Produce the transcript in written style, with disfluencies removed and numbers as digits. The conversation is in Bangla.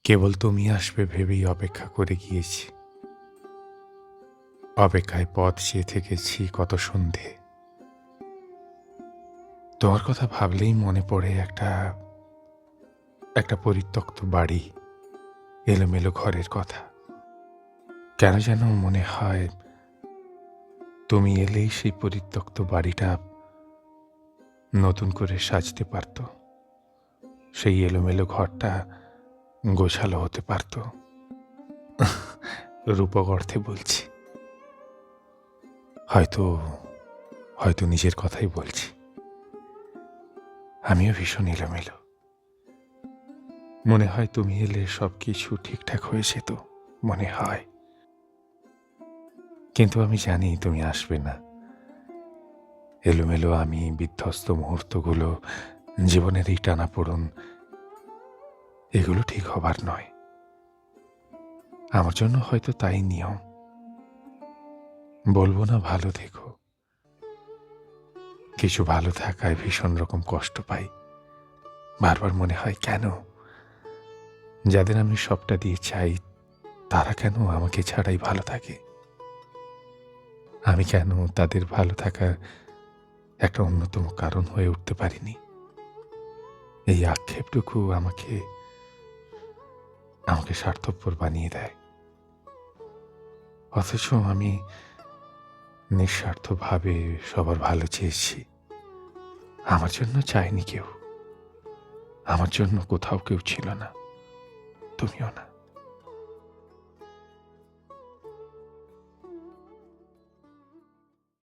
কেবল তুমি আসবে ভেবেই অপেক্ষা করে গিয়েছি। অপেক্ষায় পথ চেয়ে থেকেছি কত সন্ধে। তোমার কথা ভাবলেই মনে পড়ে একটা একটা পরিত্যক্ত বাড়ি, এলোমেলো ঘরের কথা। কেন যেন মনে হয় তুমি এলেই সেই পরিত্যক্ত বাড়িটা নতুন করে সাজতে পারত, সেই এলোমেলো ঘরটা গোছালো হতে পারত। রূপক অর্থে বলছি, হয়তো হয়তো নিজের কথাই বলছি। আমিও ভীষণ এলোমেলো। মনে হয় তুমি এলে সবকিছু ঠিকঠাক হয়ে যেত, মনে হয়। কিন্তু আমি জানি তুমি আসবে না। এলোমেলো আমি, বিধ্বস্ত মুহূর্তগুলো, জীবনের এই টানাপোড়েন, এগুলো ঠিক হবার নয়। আমার জন্য হয়তো তাই নিয়ম। বলবো না ভালো থেকো, কিছু ভালো থাকায় ভীষণ রকম কষ্ট পাই। বারবার মনে হয় কেন, যাদের আমি সবটা দিয়ে চাই তারা কেন আমাকে ছাড়াই ভালো থাকে? আমি কেন তাদের ভালো থাকার একটা অন্যতম কারণ হয়ে উঠতে পারিনি? এই আক্ষেপটুকু আমাকে আমাকে স্বার্থপর বানিয়ে দেয়। অথচ আমি নিঃস্বার্থভাবে সবার ভালো চেয়েছি। আমার জন্য চায়নি কেউ, আমার জন্য কোথাও কেউ ছিল না, তুমিও না।